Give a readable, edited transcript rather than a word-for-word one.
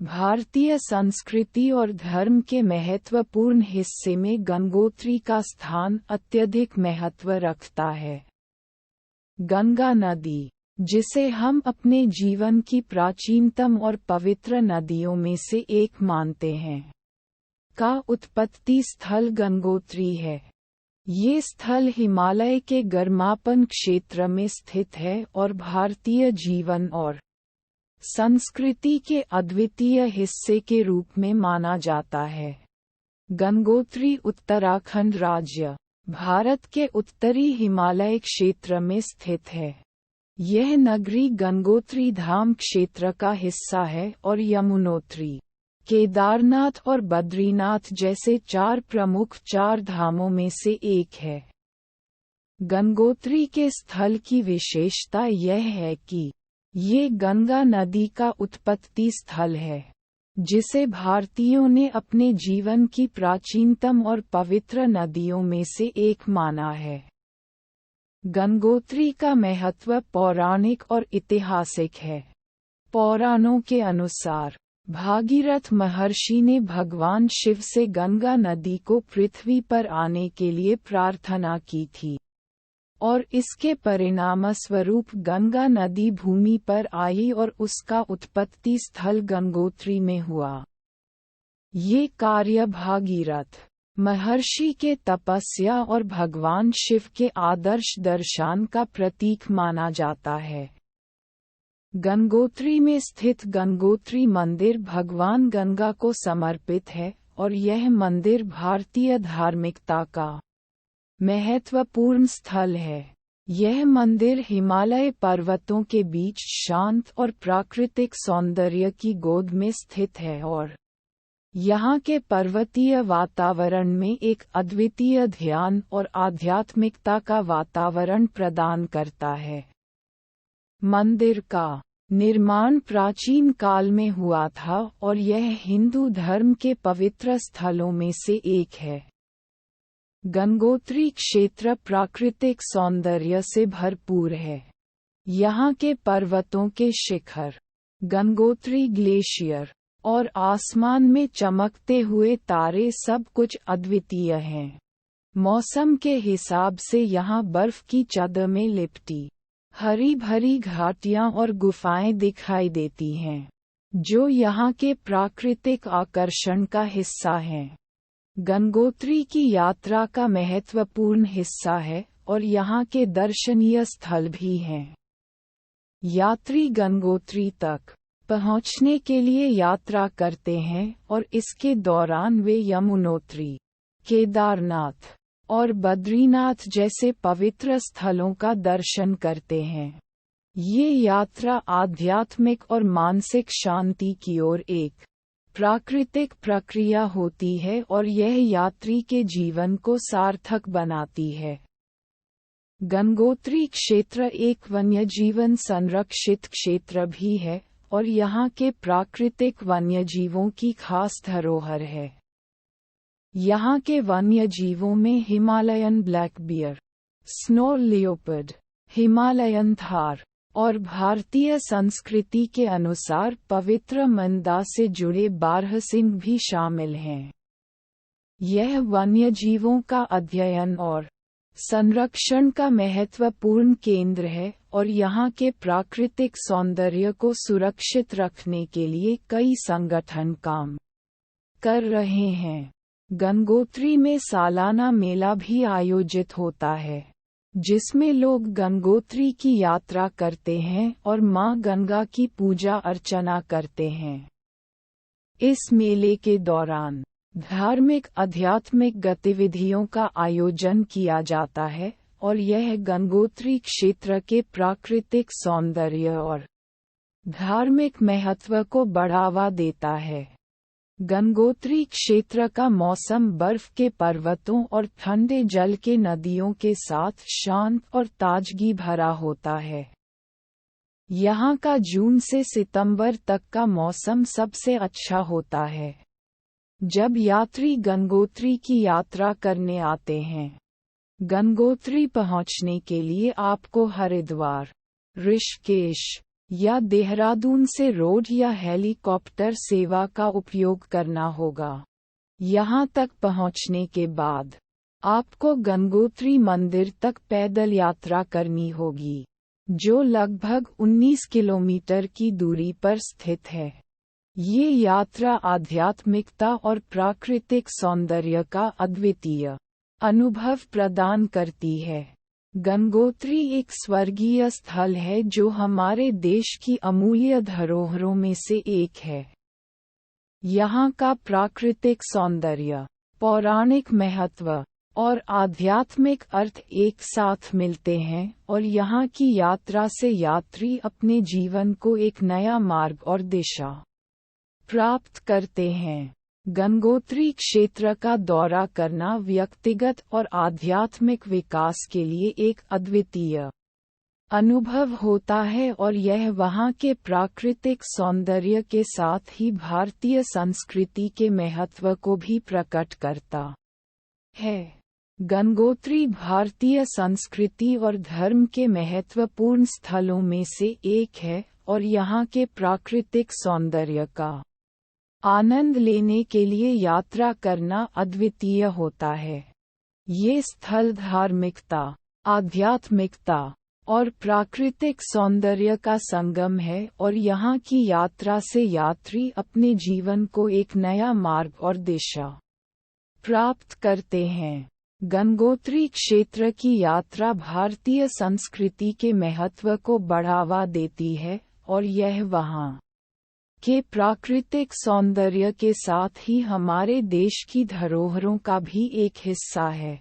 भारतीय संस्कृति और धर्म के महत्वपूर्ण हिस्से में गंगोत्री का स्थान अत्यधिक महत्व रखता है। गंगा नदी, जिसे हम अपने जीवन की प्राचीनतम और पवित्र नदियों में से एक मानते हैं, का उत्पत्ति स्थल गंगोत्री है। ये स्थल हिमालय के गर्मापन क्षेत्र में स्थित है और भारतीय जीवन और संस्कृति के अद्वितीय हिस्से के रूप में माना जाता है। गंगोत्री उत्तराखंड राज्य, भारत के उत्तरी हिमालय क्षेत्र में स्थित है। यह नगरी गंगोत्री धाम क्षेत्र का हिस्सा है और यमुनोत्री, केदारनाथ और बद्रीनाथ जैसे 4 प्रमुख 4 धामों में से एक है। गंगोत्री के स्थल की विशेषता यह है कि ये गंगा नदी का उत्पत्ति स्थल है, जिसे भारतीयों ने अपने जीवन की प्राचीनतम और पवित्र नदियों में से एक माना है। गंगोत्री का महत्व पौराणिक और ऐतिहासिक है। पुराणों के अनुसार भागीरथ महर्षि ने भगवान शिव से गंगा नदी को पृथ्वी पर आने के लिए प्रार्थना की थी, और इसके परिणामस्वरूप गंगा नदी भूमि पर आई और उसका उत्पत्ति स्थल गंगोत्री में हुआ। ये कार्य भागीरथ महर्षि के तपस्या और भगवान शिव के आदर्श दर्शन का प्रतीक माना जाता है। गंगोत्री में स्थित गंगोत्री मंदिर भगवान गंगा को समर्पित है और यह मंदिर भारतीय धार्मिकता का महत्वपूर्ण स्थल है। यह मंदिर हिमालय पर्वतों के बीच शांत और प्राकृतिक सौंदर्य की गोद में स्थित है और यहाँ के पर्वतीय वातावरण में एक अद्वितीय ध्यान और आध्यात्मिकता का वातावरण प्रदान करता है। मंदिर का निर्माण प्राचीन काल में हुआ था और यह हिंदू धर्म के पवित्र स्थलों में से एक है। गंगोत्री क्षेत्र प्राकृतिक सौंदर्य से भरपूर है। यहाँ के पर्वतों के शिखर, गंगोत्री ग्लेशियर और आसमान में चमकते हुए तारे सब कुछ अद्वितीय हैं। मौसम के हिसाब से यहाँ बर्फ की चादर में लिपटी हरी भरी घाटियाँ और गुफाएं दिखाई देती हैं, जो यहाँ के प्राकृतिक आकर्षण का हिस्सा हैं। गंगोत्री की यात्रा का महत्वपूर्ण हिस्सा है और यहाँ के दर्शनीय स्थल भी हैं। यात्री गंगोत्री तक पहुँचने के लिए यात्रा करते हैं और इसके दौरान वे यमुनोत्री, केदारनाथ और बद्रीनाथ जैसे पवित्र स्थलों का दर्शन करते हैं। ये यात्रा आध्यात्मिक और मानसिक शांति की ओर एक प्राकृतिक प्रक्रिया होती है और यह यात्री के जीवन को सार्थक बनाती है। गंगोत्री क्षेत्र एक वन्यजीवन संरक्षित क्षेत्र भी है और यहाँ के प्राकृतिक वन्यजीवों की खास धरोहर है। यहाँ के वन्यजीवों में Himalayan black bear, snow leopard, Himalayan Thar और भारतीय संस्कृति के अनुसार पवित्र मंदा से जुड़े बारहसिंह भी शामिल हैं। यह वन्यजीवों का अध्ययन और संरक्षण का महत्वपूर्ण केंद्र है और यहाँ के प्राकृतिक सौंदर्य को सुरक्षित रखने के लिए कई संगठन काम कर रहे हैं। गंगोत्री में सालाना मेला भी आयोजित होता है, जिसमें लोग गंगोत्री की यात्रा करते हैं और मां गंगा की पूजा अर्चना करते हैं। इस मेले के दौरान धार्मिक आध्यात्मिक गतिविधियों का आयोजन किया जाता है और यह गंगोत्री क्षेत्र के प्राकृतिक सौंदर्य और धार्मिक महत्व को बढ़ावा देता है। गंगोत्री क्षेत्र का मौसम बर्फ के पर्वतों और ठंडे जल के नदियों के साथ शांत और ताजगी भरा होता है। यहाँ का जून से सितंबर तक का मौसम सबसे अच्छा होता है। जब यात्री गंगोत्री की यात्रा करने आते हैं, गंगोत्री पहुँचने के लिए आपको हरिद्वार, ऋषिकेश या देहरादून से रोड या हेलीकॉप्टर सेवा का उपयोग करना होगा। यहाँ तक पहुँचने के बाद आपको गंगोत्री मंदिर तक पैदल यात्रा करनी होगी, जो लगभग 19 किलोमीटर की दूरी पर स्थित है। ये यात्रा आध्यात्मिकता और प्राकृतिक सौंदर्य का अद्वितीय अनुभव प्रदान करती है। गंगोत्री एक स्वर्गीय स्थल है जो हमारे देश की अमूल्य धरोहरों में से एक है। यहाँ का प्राकृतिक सौंदर्य, पौराणिक महत्व और आध्यात्मिक अर्थ एक साथ मिलते हैं और यहाँ की यात्रा से यात्री अपने जीवन को एक नया मार्ग और दिशा प्राप्त करते हैं। गंगोत्री क्षेत्र का दौरा करना व्यक्तिगत और आध्यात्मिक विकास के लिए एक अद्वितीय अनुभव होता है और यह वहाँ के प्राकृतिक सौंदर्य के साथ ही भारतीय संस्कृति के महत्व को भी प्रकट करता है। गंगोत्री भारतीय संस्कृति और धर्म के महत्वपूर्ण स्थलों में से एक है और यहाँ के प्राकृतिक सौंदर्य का आनंद लेने के लिए यात्रा करना अद्वितीय होता है। ये स्थल धार्मिकता, आध्यात्मिकता और प्राकृतिक सौंदर्य का संगम है और यहाँ की यात्रा से यात्री अपने जीवन को एक नया मार्ग और दिशा प्राप्त करते हैं। गंगोत्री क्षेत्र की यात्रा भारतीय संस्कृति के महत्व को बढ़ावा देती है और यह वहाँ के प्राकृतिक सौंदर्य के साथ ही हमारे देश की धरोहरों का भी एक हिस्सा है।